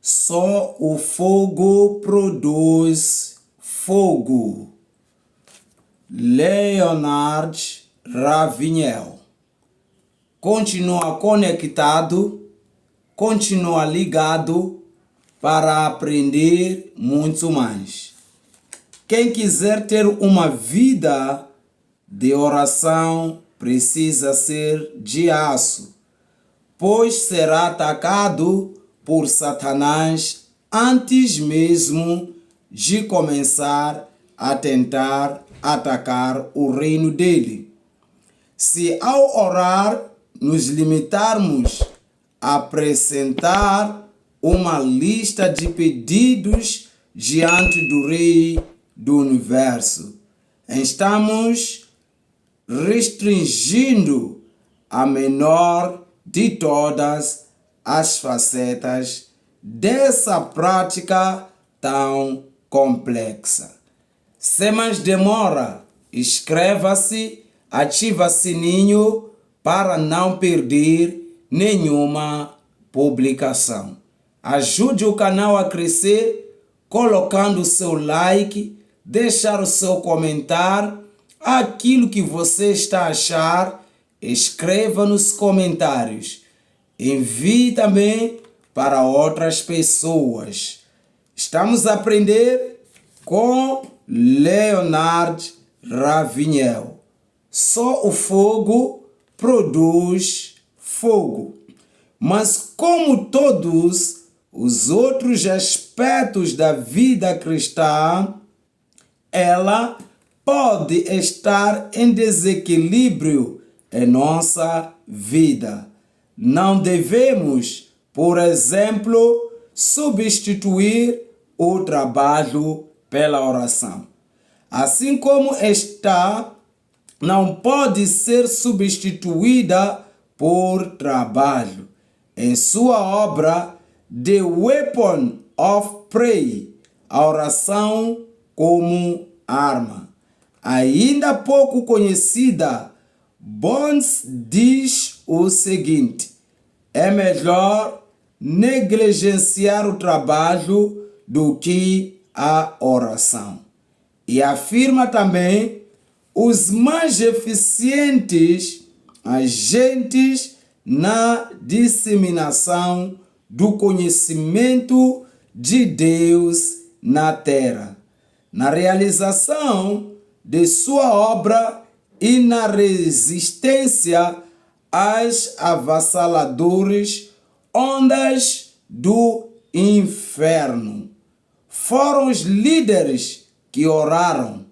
Só o fogo produz fogo. Leonard Ravenel. Continua conectado, continua ligado para aprender muito mais. Quem quiser ter uma vida de oração precisa ser de aço, pois será atacado por Satanás antes mesmo de começar a tentar atacar o reino dele. Se ao orar nos limitarmos a apresentar uma lista de pedidos diante do Rei do Universo, estamos restringindo a menor de todas as facetas dessa prática tão complexa. Sem mais demora, inscreva-se, ativa sininho para não perder nenhuma publicação. Ajude o canal a crescer colocando o seu like, deixar o seu comentário, aquilo que você está a achar, escreva nos comentários. Envie também para outras pessoas. Estamos a aprender com Leonard Ravenel. Só o fogo produz fogo. Mas como todos os outros aspectos da vida cristã, ela pode estar em desequilíbrio em nossa vida. Não devemos, por exemplo, substituir o trabalho pela oração. Assim como esta não pode ser substituída por trabalho. Em sua obra The Weapon of Prayer, a oração como arma, ainda pouco conhecida, Bones diz o seguinte: é melhor negligenciar o trabalho do que a oração. E afirma também: os mais eficientes agentes na disseminação do conhecimento de Deus na terra, na realização de sua obra e na resistência às avassaladoras ondas do inferno. Foram os líderes que oraram.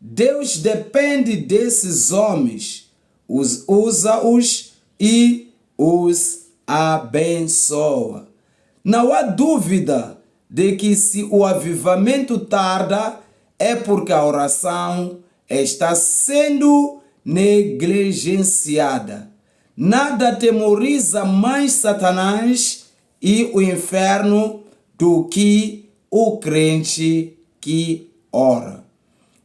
Deus depende desses homens, usa-os e os abençoa. Não há dúvida de que se o avivamento tarda, é porque a oração está sendo negligenciada. Nada atemoriza mais Satanás e o inferno do que o crente que ora.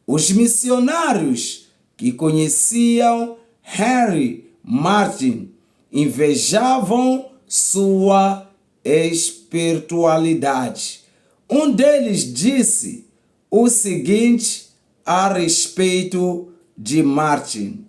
Os missionários que conheciam Henry Martyn invejavam sua espiritualidade. Um deles disse o seguinte a respeito de Martyn: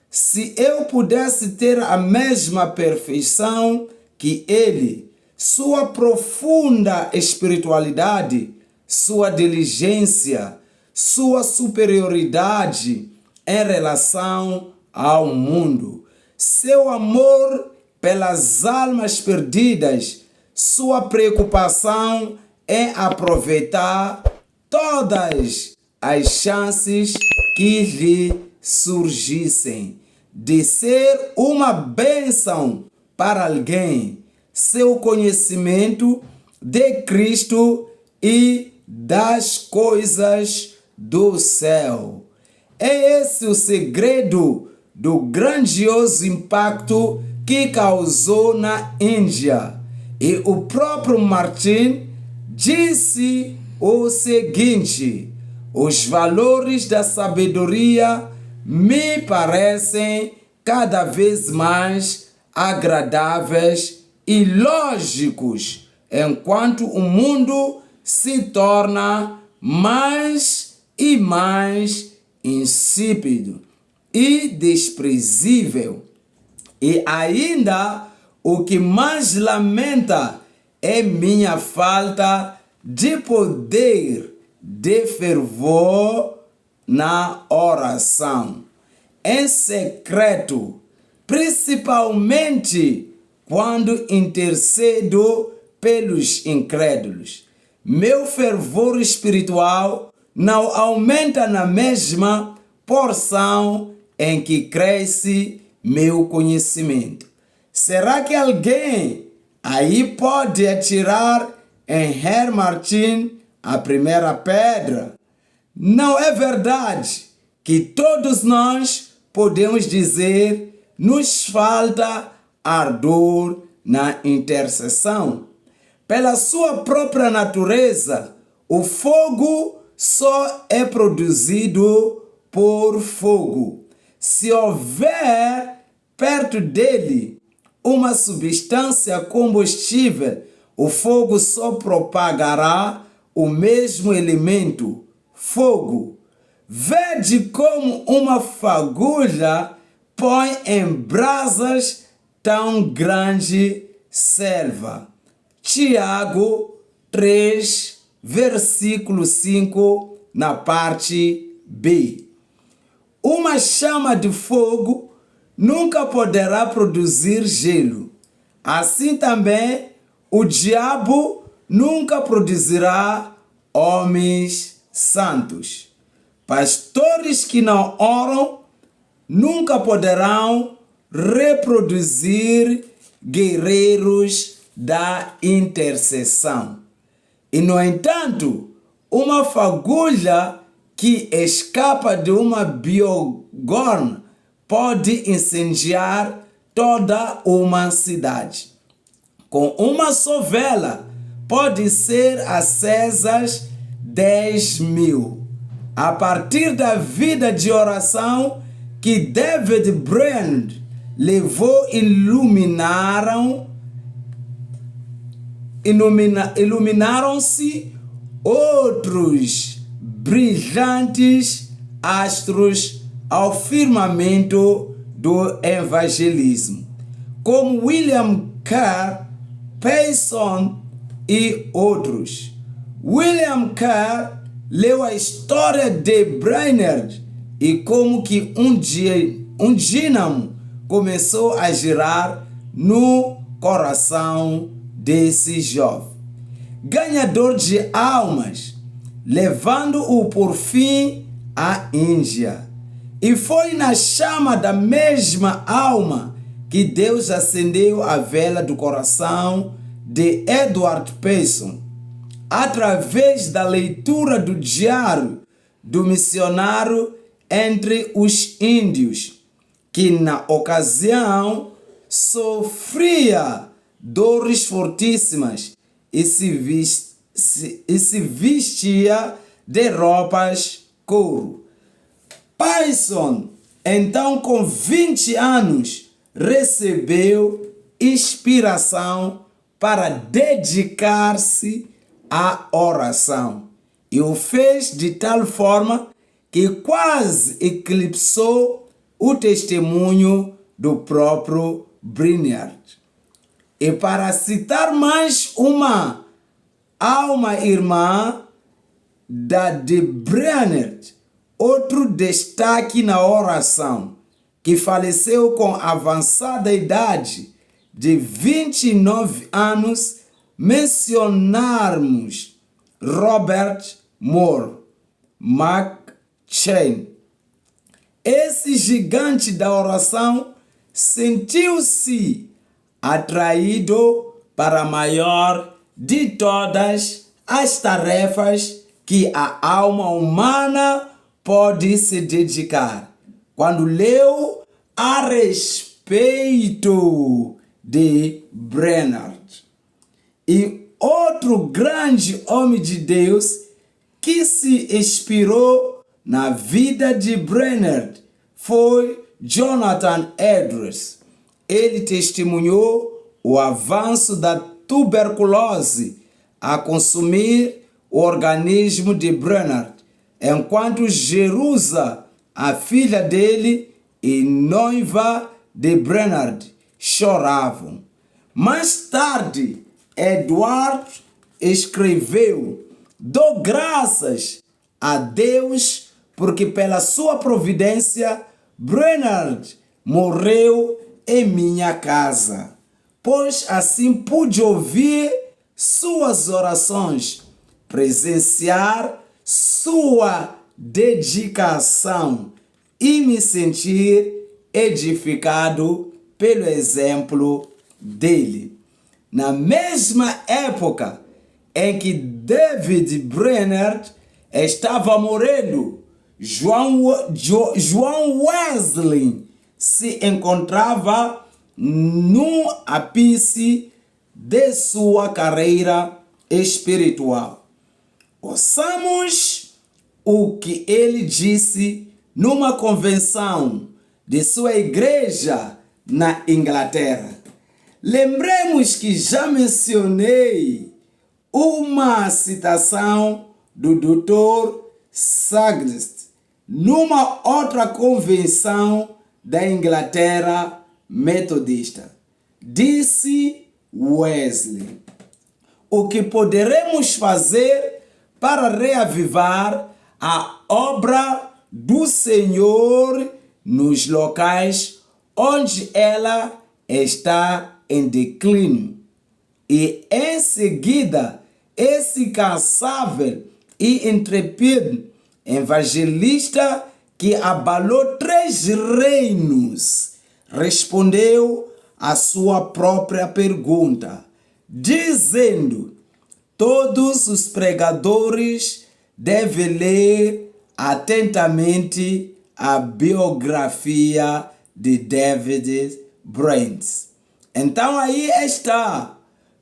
se eu pudesse ter a mesma perfeição que ele, sua profunda espiritualidade, sua diligência, sua superioridade em relação ao mundo, seu amor pelas almas perdidas, sua preocupação em aproveitar todas as chances que lhe surgissem de ser uma bênção para alguém, seu conhecimento de Cristo e das coisas do céu. É esse o segredo do grandioso impacto que causou na Índia. E o próprio Martyn disse o seguinte: os valores da sabedoria me parecem cada vez mais agradáveis e lógicos enquanto o mundo se torna mais e mais insípido e desprezível. E ainda o que mais lamenta é minha falta de poder, de fervor na oração, em secreto, principalmente quando intercedo pelos incrédulos. Meu fervor espiritual não aumenta na mesma porção em que cresce meu conhecimento. Será que alguém aí pode atirar em Herr Martin a primeira pedra? Não é verdade que todos nós podemos dizer: nos falta ardor na intercessão? Pela sua própria natureza, o fogo só é produzido por fogo. Se houver perto dele uma substância combustível, o fogo só propagará o mesmo elemento, fogo. Vede como uma fagulha põe em brasas tão grande selva. Tiago 3, versículo 5, na parte B. Uma chama de fogo nunca poderá produzir gelo. Assim também, o diabo nunca produzirá homens santos. Pastores que não oram nunca poderão reproduzir guerreiros da intercessão. E, no entanto, uma fagulha que escapa de uma biogorna pode incendiar toda uma cidade. Com uma só vela pode ser acesas 10.000. A partir da vida de oração que David Brainerd levou, iluminaram-se outros brilhantes astros ao firmamento do evangelismo, como William Carey, Payson e outros. William Carey leu a história de Brainerd e como que um dínamo começou a girar no coração desse jovem, ganhador de almas, levando-o por fim à Índia. E foi na chama da mesma alma que Deus acendeu a vela do coração de Edward Payson, através da leitura do diário do missionário entre os índios, que na ocasião sofria dores fortíssimas e se vestia de roupas couro. Payson, então com 20 anos, recebeu inspiração para dedicar-se à oração e o fez de tal forma que quase eclipsou o testemunho do próprio Brainerd. E para citar mais uma alma irmã da de Brainerd, outro destaque na oração, que faleceu com avançada idade de 29 anos, mencionarmos Robert Moore McCheyne. Esse gigante da oração sentiu-se atraído para a maior de todas as tarefas que a alma humana pode se dedicar, quando leu a respeito de Brainerd. E outro grande homem de Deus que se inspirou na vida de Brainerd foi Jonathan Edwards. Ele testemunhou o avanço da tuberculose a consumir o organismo de Brainerd, enquanto Jerusa, a filha dele e noiva de Brainerd, choravam. Mais tarde, Edward escreveu: "Dou graças a Deus porque pela sua providência Brainerd morreu em minha casa, pois assim pude ouvir suas orações, presenciar sua dedicação e me sentir edificado pelo exemplo dele." Na mesma época em que David Brainerd estava morrendo, João Wesley se encontrava no ápice de sua carreira espiritual. Ouçamos o que ele disse numa convenção de sua igreja na Inglaterra. Lembremos que já mencionei uma citação do Dr. Sagst numa outra convenção da Inglaterra metodista. Disse Wesley: "O que poderemos fazer para reavivar a obra do Senhor nos locais onde ela está em declínio?" E em seguida, esse incansável e intrépido evangelista que abalou 3 reinos respondeu à sua própria pergunta, dizendo: "Todos os pregadores devem ler atentamente a biografia de David Brainerd." Então aí está.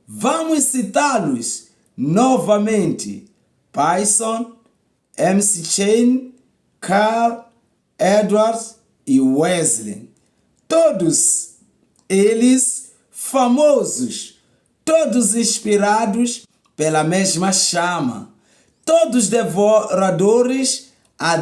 Vamos citá-los novamente: Payson, MC Chain, Carl, Edwards e Wesley. Todos eles famosos, todos inspirados pela mesma chama, todos devedores a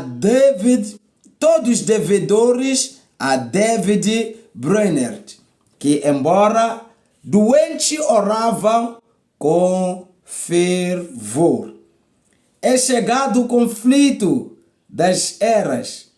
David Brainerd, que embora doente oravam com fervor. É chegado o conflito das eras,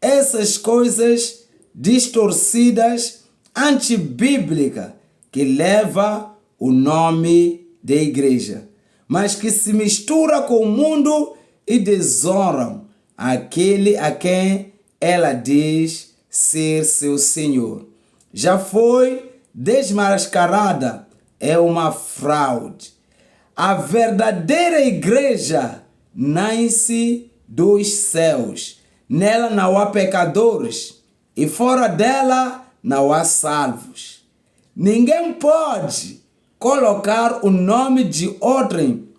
essas coisas distorcidas, antibíblicas, que leva o nome da igreja, mas que se mistura com o mundo e desonram aquele a quem ela diz ser seu Senhor. Já foi desmascarada, é uma fraude. A verdadeira igreja nasce dos céus. Nela não há pecadores e fora dela não há salvos. Ninguém pode colocar o nome de outrem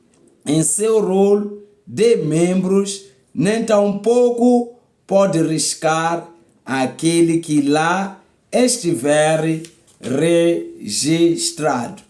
em seu rol de membros, nem tampouco pode riscar aquele que lá estiver registrado.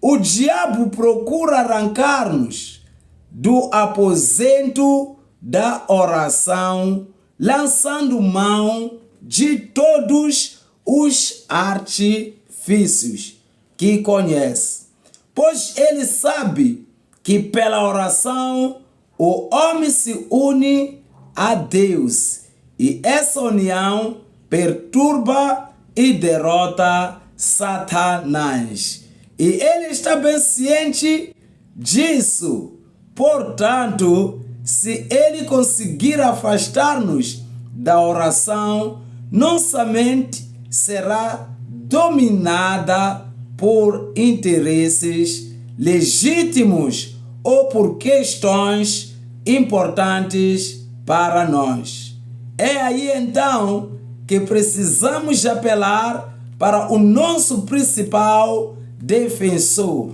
O diabo procura arrancar-nos do aposento da oração, lançando mão de todos os artifícios que conhece, pois ele sabe que pela oração o homem se une a Deus e essa união perturba e derrota Satanás. E ele está bem ciente disso. Portanto, se ele conseguir afastar-nos da oração, nossa mente será dominada por interesses legítimos ou por questões importantes para nós. É aí então que precisamos apelar para o nosso principal defensor,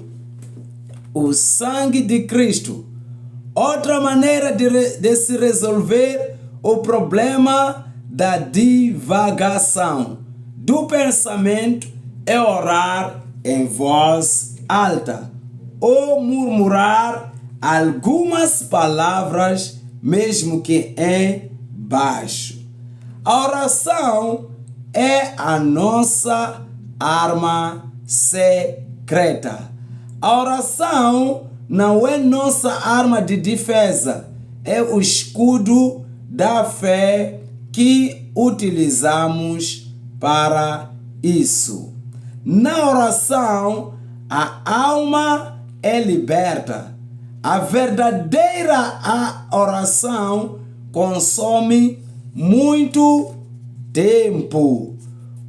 o sangue de Cristo. Outra maneira de se resolver o problema da divagação do pensamento é orar em voz alta ou murmurar algumas palavras, mesmo que em baixo. A oração é a nossa arma secreta. A oração não é nossa arma de defesa, é o escudo da fé que utilizamos para isso. Na oração, a alma é liberta. A verdadeira oração consome muito tempo.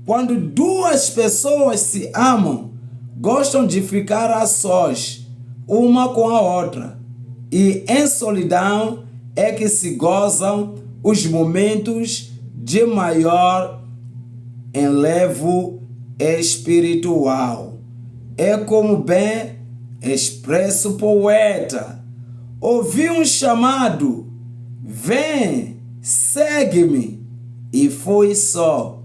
Quando duas pessoas se amam, gostam de ficar a sós, uma com a outra, e em solidão é que se gozam os momentos de maior enlevo espiritual. É como bem expressa o poeta: ouvi um chamado, vem, segue-me, e foi só.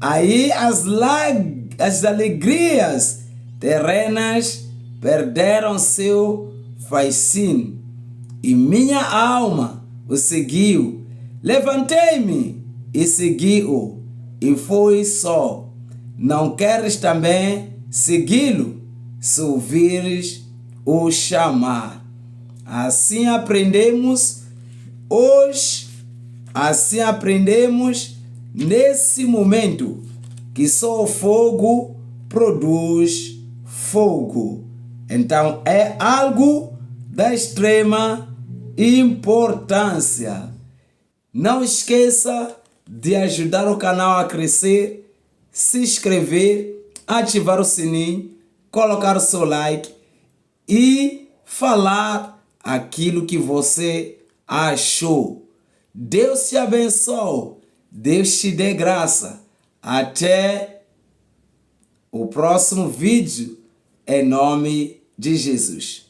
Aí as alegrias terrenas perderam seu fascínio, e minha alma o seguiu. Levantei-me e segui-o, e foi só. Não queres também segui-lo, se ouvires o chamar? Assim aprendemos hoje, assim aprendemos nesse momento que só o fogo produz fogo. Então é algo da extrema importância. Não esqueça de ajudar o canal a crescer, se inscrever, ativar o sininho, colocar o seu like e falar aquilo que você achou. Deus te abençoe, Deus te dê graça. Até o próximo vídeo, em nome de Jesus.